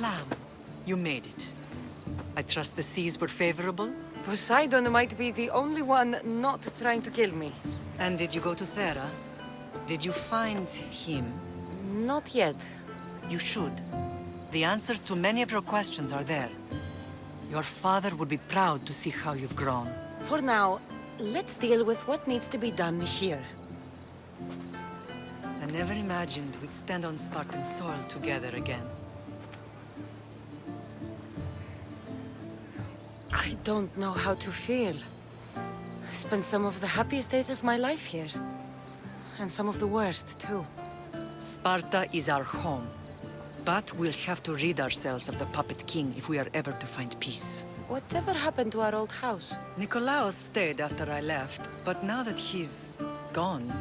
Lamb, you made it. I trust the seas were favorable? Poseidon might be the only one not trying to kill me. And did you go to Thera? Did you find him? Not yet. You should. The answers to many of your questions are there. Your father would be proud to see how you've grown. For now, let's deal with what needs to be done here. I never imagined we'd stand on Spartan soil together again. I don't know how to feel. I spent some of the happiest days of my life here. And some of the worst, too. Sparta is our home. But we'll have to rid ourselves of the Puppet King if we are ever to find peace. Whatever happened to our old house? Nikolaos stayed after I left, but now that he's gone,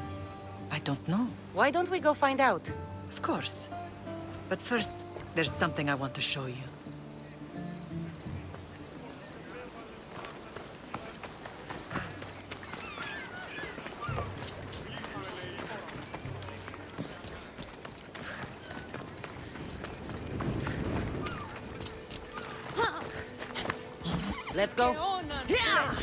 I don't know. Why don't we go find out? Of course. But first, there's something I want to show you. Let's go. Yeah!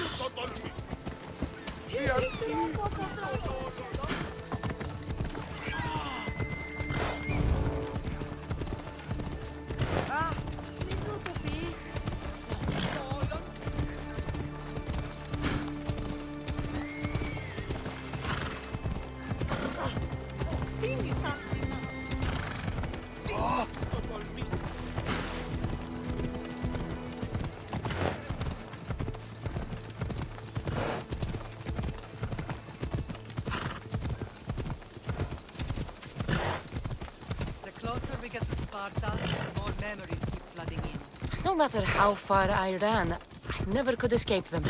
The closer we get to Sparta, the more memories keep flooding in. No matter how far I ran, I never could escape them.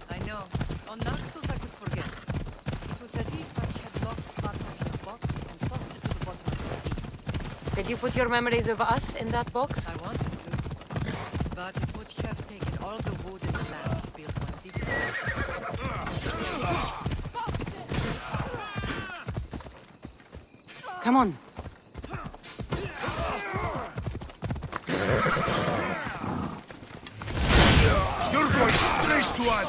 I know. On Naxos I could forget. It was as if I had locked Sparta in a box and tossed it to the bottom of the sea. Did you put your memories of us in that box? I wanted to, but it would have taken all the wood in the land to build one big one. Come on. You're going straight to us!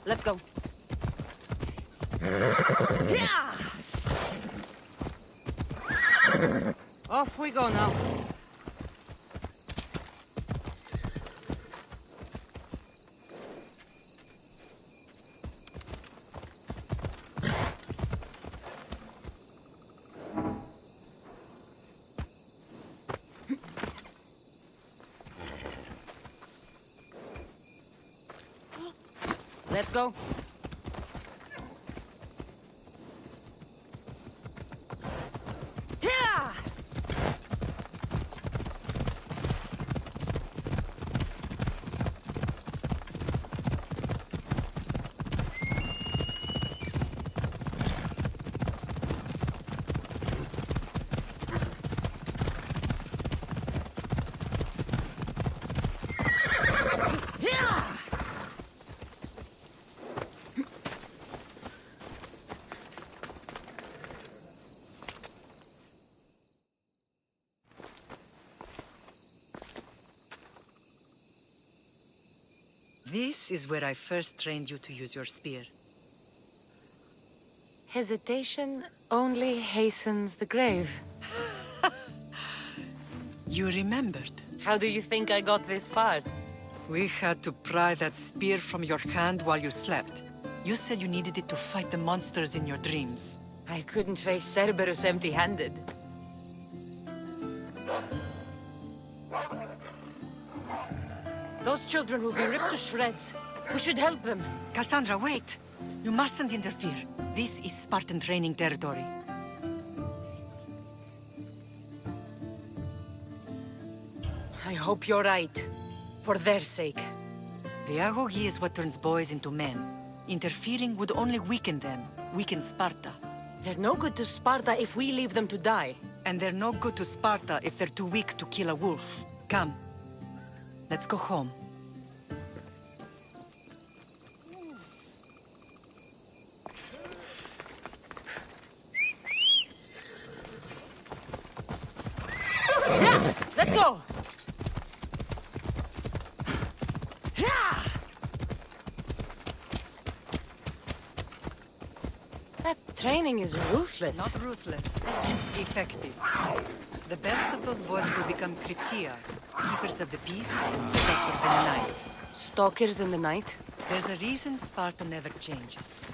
Let's go. Yeah! Off we go now. Let's go. Yeah! This is where I first trained you to use your spear. Hesitation only hastens the grave. You remembered. How do you think I got this far? We had to pry that spear from your hand while you slept. You said you needed it to fight the monsters in your dreams. I couldn't face Cerberus empty-handed. Those children will be ripped to shreds. We should help them. Cassandra, wait! You mustn't interfere. This is Spartan training territory. I hope you're right. For their sake. The agogi is what turns boys into men. Interfering would only weaken them, weaken Sparta. They're no good to Sparta if we leave them to die. And they're no good to Sparta if they're too weak to kill a wolf. Come. Let's go home. Yeah! Let's go! Yeah! That training is ruthless. Not ruthless, effective. The best of those boys will become Cryptia, keepers of the peace and stalkers in the night. Stalkers in the night? There's a reason Sparta never changes.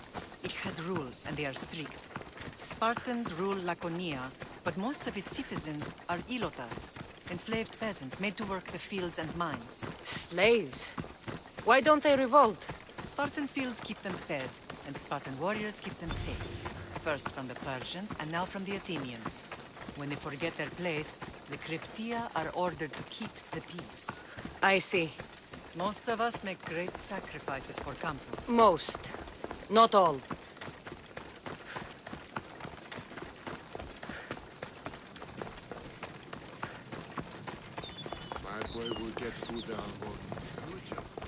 It has rules, and they are strict. Spartans rule Laconia, but most of its citizens are ilotas, enslaved peasants made to work the fields and mines. Slaves? Why don't they revolt? Spartan fields keep them fed, and Spartan warriors keep them safe. First from the Persians, and now from the Athenians. When they forget their place, the Cryptia are ordered to keep the peace. I see. Most of us make great sacrifices for comfort. Most. Not all. My boy will get food on board. You just...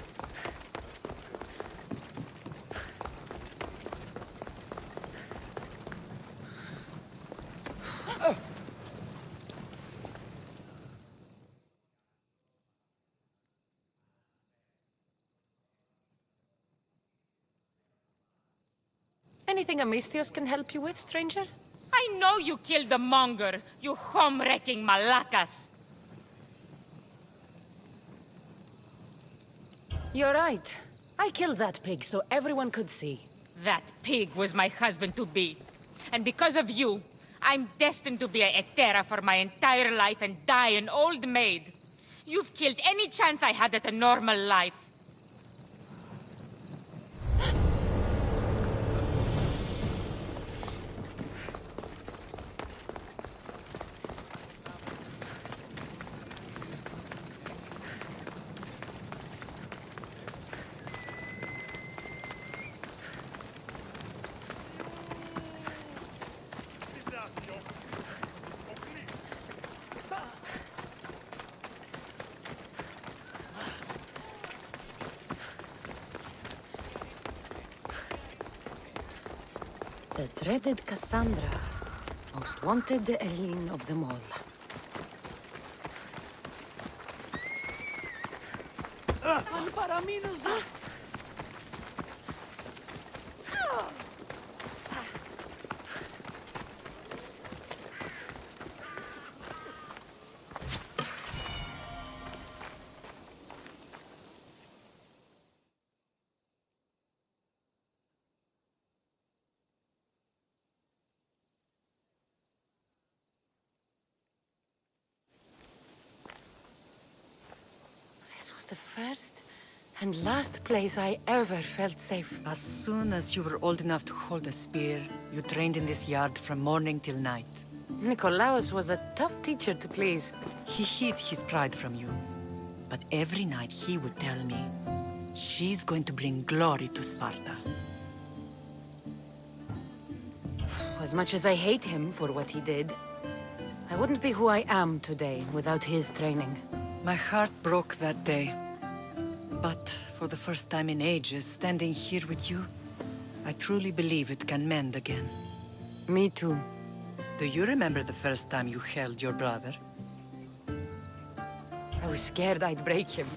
Anything Amistios can help you with, stranger? I know you killed the monger, you home-wrecking malacas. You're right. I killed that pig so everyone could see. That pig was my husband-to-be. And because of you, I'm destined to be a hetera for my entire life and die an old maid. You've killed any chance I had at a normal life. The dreaded Cassandra. Most wanted Eileen of them all. This was the first and last place I ever felt safe. As soon as you were old enough to hold a spear, you trained in this yard from morning till night. Nikolaos was a tough teacher to please. He hid his pride from you. But every night he would tell me, she's going to bring glory to Sparta. As much as I hate him for what he did, I wouldn't be who I am today without his training. My heart broke that day. But for the first time in ages, standing here with you, I truly believe it can mend again. Me too. Do you remember the first time you held your brother? I was scared I'd break him.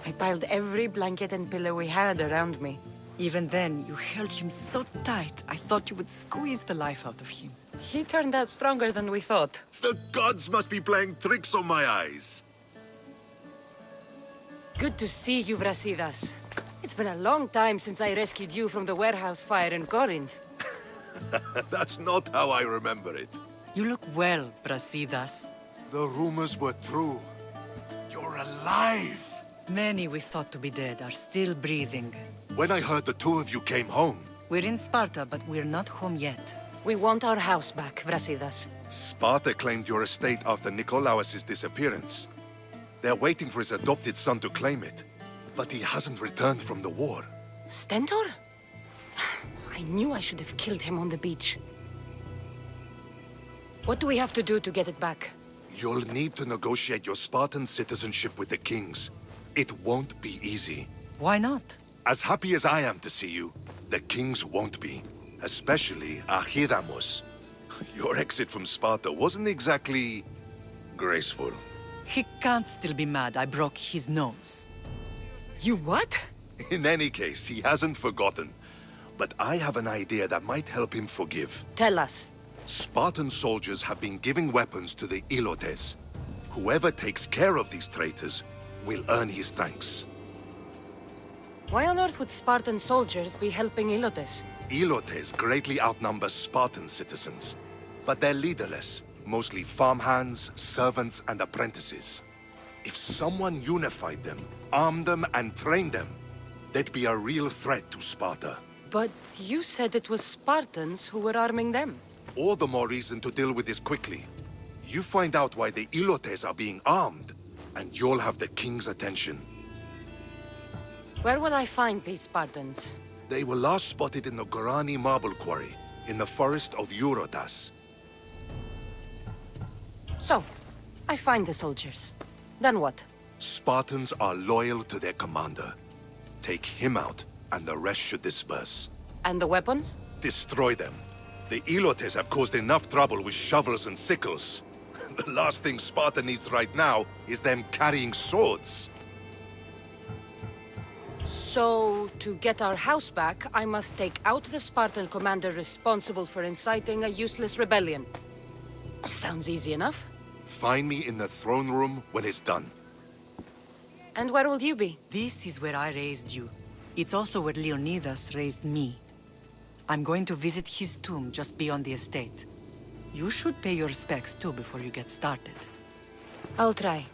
I piled every blanket and pillow we had around me. Even then, you held him so tight, I thought you would squeeze the life out of him. He turned out stronger than we thought. The gods must be playing tricks on my eyes. Good to see you, Brasidas. It's been a long time since I rescued you from the warehouse fire in Corinth. That's not how I remember it. You look well, Brasidas. The rumors were true. You're alive! Many we thought to be dead are still breathing. When I heard the two of you came home, We're in Sparta, but we're not home yet. We want our house back, Brasidas. Sparta claimed your estate after Nikolaos' disappearance. They're waiting for his adopted son to claim it. But he hasn't returned from the war. Stentor? I knew I should have killed him on the beach. What do we have to do to get it back? You'll need to negotiate your Spartan citizenship with the kings. It won't be easy. Why not? As happy as I am to see you, the kings won't be. Especially Archidamos. Your exit from Sparta wasn't exactly graceful. He can't still be mad I broke his nose. You what? In any case, he hasn't forgotten. But I have an idea that might help him forgive. Tell us. Spartan soldiers have been giving weapons to the Ilotes. Whoever takes care of these traitors will earn his thanks. Why on earth would Spartan soldiers be helping Ilotes? Ilotes greatly outnumber Spartan citizens, but they're leaderless, mostly farmhands, servants, and apprentices. If someone unified them, armed them, and trained them, they'd be a real threat to Sparta. But you said it was Spartans who were arming them. All the more reason to deal with this quickly. You find out why the Ilotes are being armed, and you'll have the king's attention. Where will I find these Spartans? They were last spotted in the Gorani marble quarry, in the forest of Eurotas. So, I find the soldiers. Then what? Spartans are loyal to their commander. Take him out, and the rest should disperse. And the weapons? Destroy them. The Ilotes have caused enough trouble with shovels and sickles. The last thing Sparta needs right now is them carrying swords. So, to get our house back, I must take out the Spartan commander responsible for inciting a useless rebellion. Sounds easy enough. Find me in the throne room when it's done. And where will you be? This is where I raised you. It's also where Leonidas raised me. I'm going to visit his tomb just beyond the estate. You should pay your respects too before you get started. I'll try.